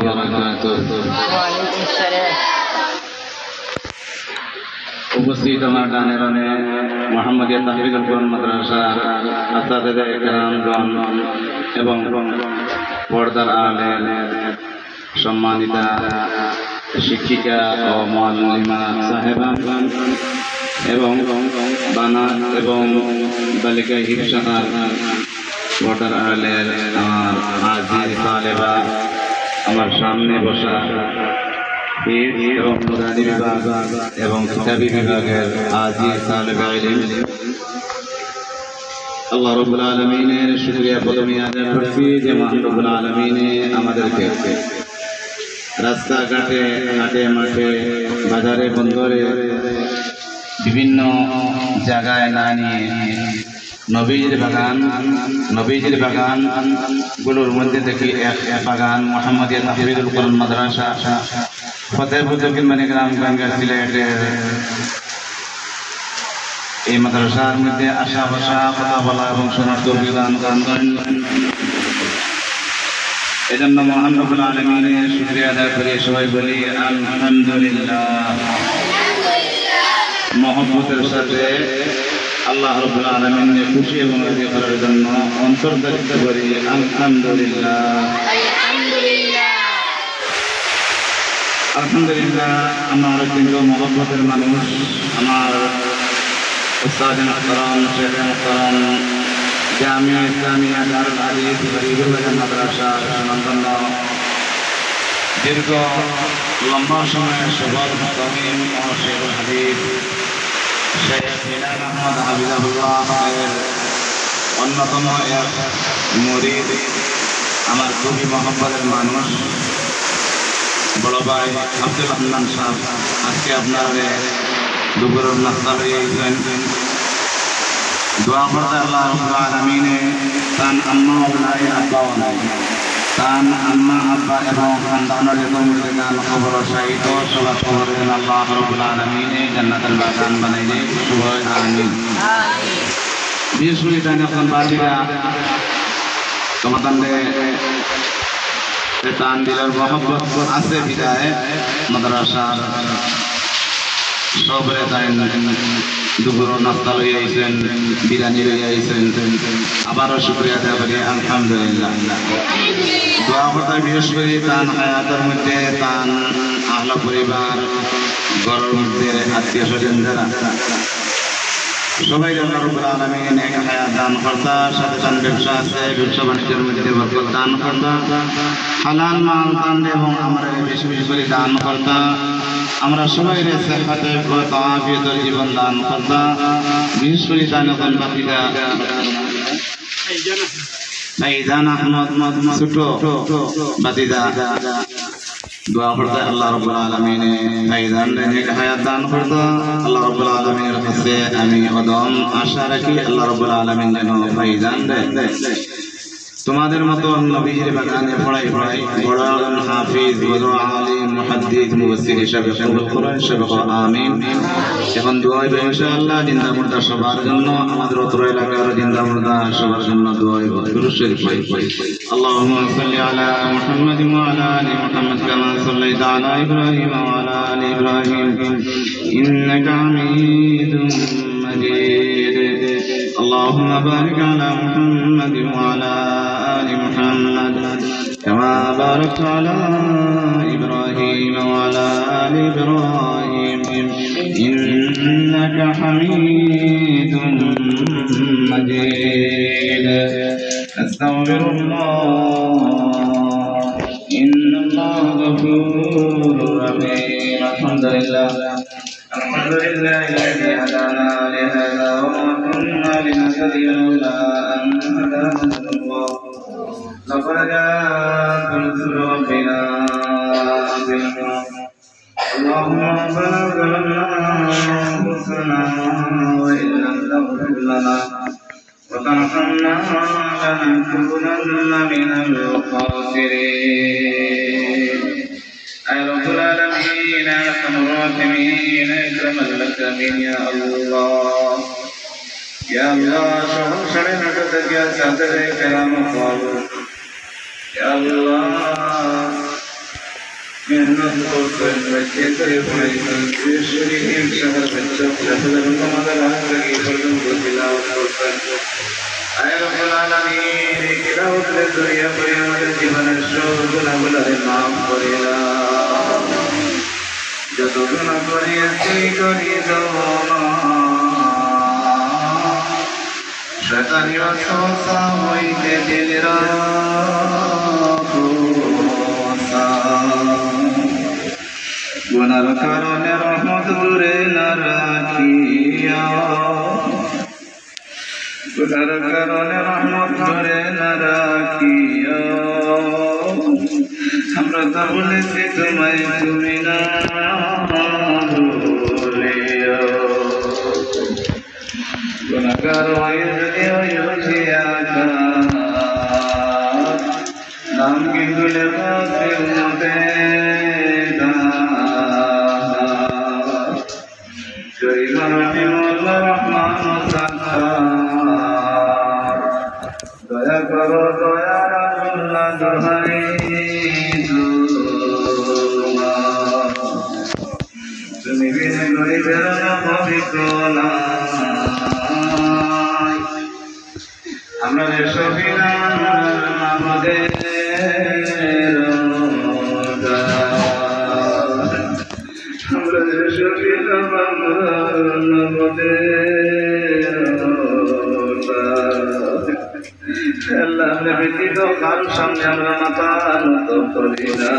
وبركاته উপস্থিত আমার ডানে বামে মোহাম্মদিয়া তাহফিজুল কোরআন মাদ্রাসার আসাতিজা ইকরামগণ এবং পর্দার আড়ালের সম্মানিতা শিক্ষিকা ও মুআল্লিমা সাহেবান এবং বানাত এবং বালিকা হিফসার পর্দার আড়ালের আমার আজিজ তালেবা, আমার সামনে বসা এবং নুরানি বিভাগ এবং কিতাবী বিভাগের আজিজ তালেবা ইলম, আল্লাহ রাব্বুল আলামিনের শুকরিয়া প্রথমে আদায় করছি যে মহান রব্বুল আলামিনে আমাদেরকে রাস্তাঘাটে, হাটে মাঠে, বাজারে, বন্দরে বিভিন্ন জায়গায় না নিয়ে নবীজির বাগান গুলোর মধ্যে দেখি এক বাগান মোহাম্মদিয়া তাহফিজুল কোরআন মাদ্রাসা ফতেহপুর দক্ষিণ গ্রামগঞ্জ সিলেটের এই মাদ্রাসার মধ্যে আসা বসা, কথা বলা এবং শোনার তৌফিক দান করেন। এজন্য মহান রব্বুল আলামিনের শুকরিয়া আদায় করে সবাই বলি আলহামদুলিল্লাহ। মহব্বতের সাথে আল্লাহ রাব্বুল আলামিনের খুশি এবং রাজি করার জন্য অন্তর্দারিত করি আলহামদুলিল্লাহ। আলহামদুলিল্লাহ। আমার কিন্তু মহব্বতের মানুষ, আমার উস্তাদ মুহতারাম, শেখ মুহতারাম, জামিয়া ইসলামিয়া দারুল হাদিস গরিবুল্লাহ মাদ্রাসার সুনামধন্য দীর্ঘ লম্বা সময়ের সফল মুতামিম ও শেখুল হাদিস শেখ মিনার আহমদ হাফিজাহুল্লাহ এর অন্যতম এক মুরিদ, আমার খুবই মহব্বতের মানুষ, বড় ভাই আব্দুল হান্নান সাহেব আজকে আপনার দুপুরের নাস্তা হয়ে গেছেন। দোয়া করতে আল্লাহ রাব্বুল আলামিনে তান আম্মা ও নাই আব্বা ও নাই, তান আম্মা আব্বা এবং সন্তানের যত মুর্শিদান খবর শাহিদ সবার খবর আল্লাহ রাব্বুল আলামিনে জান্নাতুল বাগান বানাইলে সবাই আমিন। বিশেষ করে তাই এখন বাড়িরা তোমাদের তান দিলার মহব্বত আছে বিদায় মাদ্রাসার সবরে তাই দুপুর নাস্তা লই আইছেন, বিরিয়ানি লই আইছেন, আবারও শুকরিয়া আদায় করি আলহামদুলিল্লাহ। দোয়া করতে বিশেষ করে তান হায়াতের মধ্যে তান আহলা পরিবার, ঘরের মধ্যে আত্মীয় স্বজন যারা সবাই আল্লাহ রাব্বুল আলামিন নেক হায়াত দান করতা, সাথে তান ব্যবসা আছে, ব্যবসা বাণিজ্যের মধ্যে বরকত দান করতা, হালাল মাল দান এবং আমরা বেশি বেশি করে দান করতা, আমরা সবাই সেহাতে আফিয়তের জীবন দান করতা। বিশেষ করে দান বাতিদা ভাইজান আহমদ ছোট বাতিদা দোয়া করতে আল্লাহ রাব্বুল আলামিনে ভাইজান নেক হায়াত দান করতা। আল্লাহ রাব্বুল আলামিনের কাছে আমি অদম আশা রাখি আল্লাহ রাব্বুল আলামিন যেন ভাইজান তোমাদের মতো নবীর বাগানে পড়াই বড় হাফিজ, বড় আলিম, মুহাদ্দিস, মুফাসসির হিসেবে কবুল করুন সবাই আমিন। এখন দোয়া হবে ইনশাআল্লাহ জিন্দা মুর্দা সবার জন্য, আমাদের অত্র এলাকার জিন্দা মুর্দা সবার জন্য দোয়া হবে। দুরূদ শরীফ পড়ি। আল্লাহুম্মা সাল্লি আলা মুহাম্মাদ ওয়া আলা আলি মুহাম্মাদ কামা সাল্লাইতা আলা ইব্রাহিম ওয়া আলা আলি ইব্রাহিম ইন্নাকা হামিদুম মাজিদ। আল্লাহুম্মা বারিক আলা মুহাম্মাদ ওয়া আলা آل محمد كما باركت على إبراهيم وعلى آل إبراهيم إنك حميد مجيد. أستغفر الله إن الله غفور رحيم. الحمد لله الذي هدانا لهذا وما كنا لنهتدي لولا أن هدانا الله. لقد جاءت رسل ربنا بالحق. اللهم ربنا ظلمنا أنفسنا وإن لم تغفر لنا وترحمنا لنكونن من الخاسرين. يا رب العالمين يا أرحم الراحمين اكرم الأكرمين يا الله يا الله. شهر شرين حدثك يا سادة كلام الطاغوت يا الله. मेहनत করতেন বচ্চেদের পড়াইতেন শরীর শহর বচ্চা লফজর আমাদের আগে পর্যন্ত তিলাওয়াত করতেন আয় রব্বুল আলামিন তিলাওয়াতের জরিয়া করে আমাদের জীবনের সব গুনাহগুলোকে maaf করে দাও যত গুনাহ করিয়েছি করি দাও না শয়তানি ওয়াসওয়াসা হইতে দিল রাখো গুনার কারণে রহমত দূরে না রাখিয়া গুনার কারণে রহমত দূরে না রাখিয়া আমরা তো বলেছি তোমায় তুমি না ভুলিয়া গুনাহগার হয়ে যদি হইয়া নাম কি ভুলে বাসে উম্মতে দয়া করো দয়ার আল্লাহ দোহাই তুমি বিনে গরিবের পবিত্র আমাদের সবিনান আমাদের আমাদের সবিনান আল্লাহ আপনি ব্যতীত কারোর সামনে আমরা মাথা নত করি না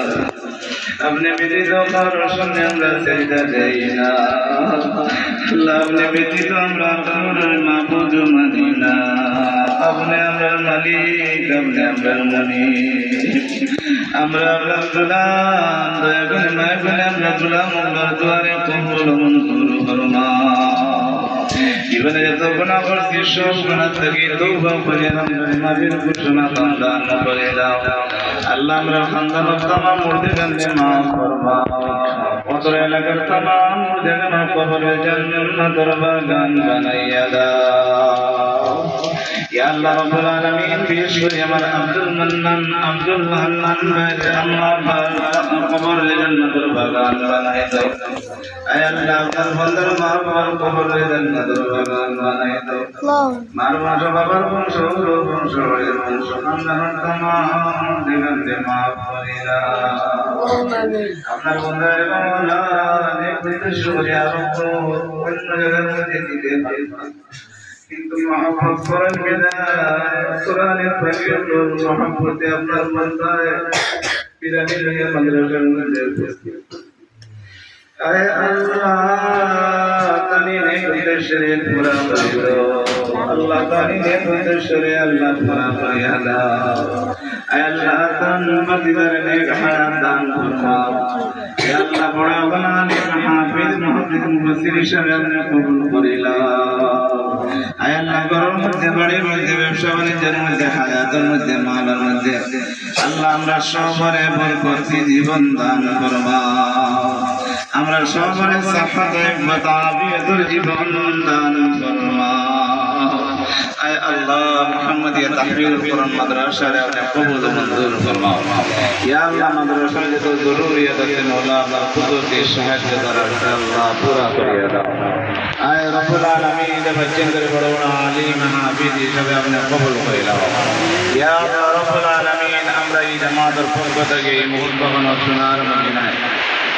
আপনি ব্যতীত কারোর সামনে আমরা সেজদা দেই না আল্লাহ আপনি ব্যতীত আমরা আপনার মাবুদ মানি না আপনি আমরা মালিক আপনি আমরা মালিক আমরা আপনার গোলাম দয়া করে মায়া করে আমরা গোলাম আল্লাহর দুয়ারে কবুল মঞ্জুর ফরমাও জীবনে যত গুনাহ করছি সব গুনাহ থেকে তওবা করে আমাদের মাফের ঘোষণা দান করে দাও আল্লাহ আমরা খানদান तमाम মুর্দাগানকে maaf ফরমাও অতর এলাকার तमाम মুর্দাগান কবরে জান্নাতের বাগান বানাইয়া দাও ইয়া আল্লাহ রাব্বুল আলামিন বিশেষ করে আমার আব্দুল হান্নান ভাই আল্লাহ কবরে জান্নাতের বাগান বানাই দাও আয় আল্লাহ তার বন্দার মা বাবার কবরে জান্নাতের বাগান বানাই দাও মার বংশ বাবার বংশ বংশ বংশ খানদানের तमाम দিগন্তে maaf করে দাও আপনার বন্দার মাওলা নেক উদ্দেশ্য করে আরো অন্য জায়গার মধ্যে দিতে পারে কিন্তু মহব্বত করেন কিনা কোরআনের পাকের মহব্বতে আপনার বান্দায় পিরানি লইয়া মাদ্রাসার মধ্যে উপস্থিত আয় আল্লাহ তানি নেক উদ্দেশ্যে পুরা করে আল্লাহ তানি নেক উদ্দেশ্যে আল্লাহ পুরা করিয়া দাও আয় আল্লাহ তান মদিনার নেক হায়াত দান ফরমাও ইয়া আল্লাহ বড় বানানি হাফিজ মুহাদ্দিস মুফাসসির হিসেবে আপনি কবুল করিলাম আয় আল্লাহ ঘরের মধ্যে বাড়ির মধ্যে ব্যবসা বাণিজ্যের মধ্যে হায়াতের মধ্যে মালের মধ্যে আল্লাহ আমরা সবরে বরকত জীবন দান ফরমাও আমরা সবরে সাফাত ইবাদত আফিয়াতের জীবন দান ফরমাও আয় আল্লাহ মুহাম্মদিয়া তাহফিজুল কোরআন মাদ্রাসার আপনি কবুল মঞ্জুর ফরমাও ইয়া আল্লাহ মাদ্রাসার যত জরুরিয়াত আছে মাওলা আপনার কুদরতি সাহায্য দ্বারা আল্লাহ পুরা করিয়া দাও আয় রব্বুল আলামিন বাচ্চাদের বড় বড় আলিম হাফিজ হিসেবে আপনি কবুল করে নাও ইয়া আল্লাহ রব্বুল আলামিন আমরা এই জামাতের পক্ষ থেকে এই মুহূর্তগুলো সোনার মদিনায়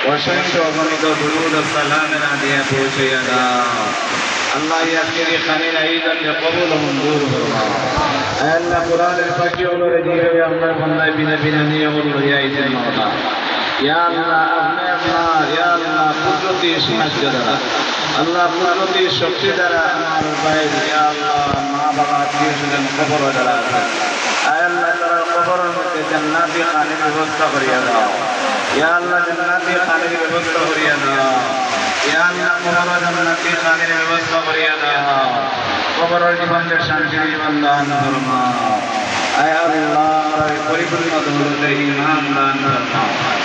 অসংখ্য অগণিত দুরূদ ও সালামের হাদিয়া পৌঁছাইয়া দাও আল্লাহ ইয়াসিরি খানির ঈদান কবুল মঞ্জুর ফরমাও আয় আল্লাহ কোরআনের পাখি ওলরে যেভাবে আপনার বান্দায় বিনা বিনা নিয়ম লইয়া আইছেন মাওলা ইয়া আল্লাহ আপনি আপনার ইয়া আল্লাহ কুদরতি সাহায্য দ্বারা আল্লাহ কুদরতি শক্তি দ্বারা আমার ভাই ইয়া আল্লাহ মা বাবা আত্মীয় স্বজন কবর দ্বারা আয় আল্লাহ তার কবরের মধ্যে জান্নাতি খানির ব্যবস্থা করিয়া দাও ইয়া আল্লাহ জান্নাতি খানির ব্যবস্থা করিয়া দাও ইয়া আল্লাহ কবর জান্নাতি খানির ব্যবস্থা করিয়া দাও কবরের জীবনের শান্তি জীবন দান ফরমাও আয় আল্লাহ পরিপূর্ণ দৌলতে ঈমান দান ফরমাও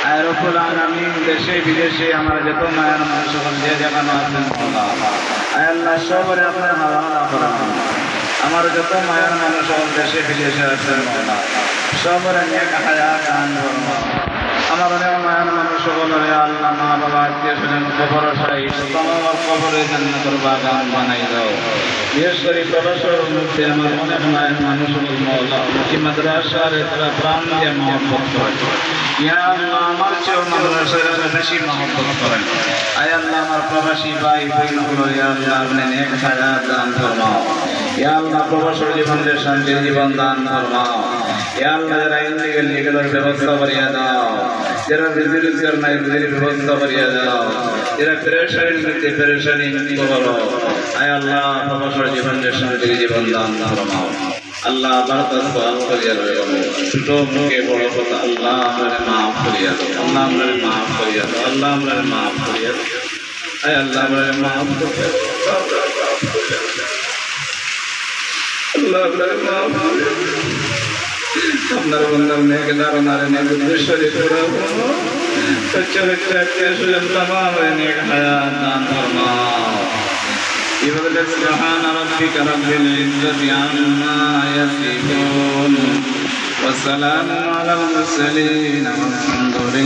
আয় রব্বুল আলামিন দেশে বিদেশে আমার যত মায়ের মানুষ যে যেখানে আছেন আয় আল্লাহ সবরে আপনার হাওয়ালা ফরমাও আমার যত মায়ের মানুষ দেশে বিদেশে আছেন সবরে নেক হায়াত দান ফরমাও আমার সকলের আল্লাহ মা বাবা আত্মীয় স্বজন কবর সাই তোমার কবরে জান্নাতের বাগান বানাই দাও বিশেষ করে প্রবাসের মধ্যে আমার অনেক মায়ের মানুষ মওলা কি মাদ্রাসার তারা প্রাণ দিয়ে মহব্বত করে ইয়া আল্লাহ আমার চেয়েও মাদ্রাসার বেশি মহব্বত করেন আয় আল্লাহ আমার প্রবাসী ভাই বোনগুলো ইয়া আল্লাহ আপনি নেক হায়াত দান ফরমাও ইয়া আল্লাহ প্রবাসের জীবনের শান্তির জীবন দান ফরমাও ইয়া আল্লাহ যারা ইন্দিগের লিগেলের ব্যবস্থা করিয়া দাও যারা রোজগার নাই রোজগারের ব্যবস্থা করিয়া দাও যারা পেরেশানির মধ্যে পেরেশানি মুক্ত করো আয় আল্লাহ প্রবাসের জীবনের শান্তির জীবন দান ফরমাও আল্লাহ বারকাত সওয়াব করিয়া দাও ছোট মুখে বড় কথা আল্লাহ আমারে maaf করিয়া দাও আল্লাহ আমারে maaf করিয়া দাও আল্লাহ আমারে maaf করিয়া দাও আয় আল্লাহ আমারে maaf করিয়া দাও আল্লাহ আমারে maaf করিয়া দাও আপনার বন্ধার মেয়েকে দাঁড়ানারে নেক উদ্দেশ্যে পুরো সচ্চা হচ্ছে আত্মীয় স্বজন তামাম নেক হায়াত দান ফরমাও سبحان ربك رب العزة عما يصفون وسلام على المرسلين والحمد لله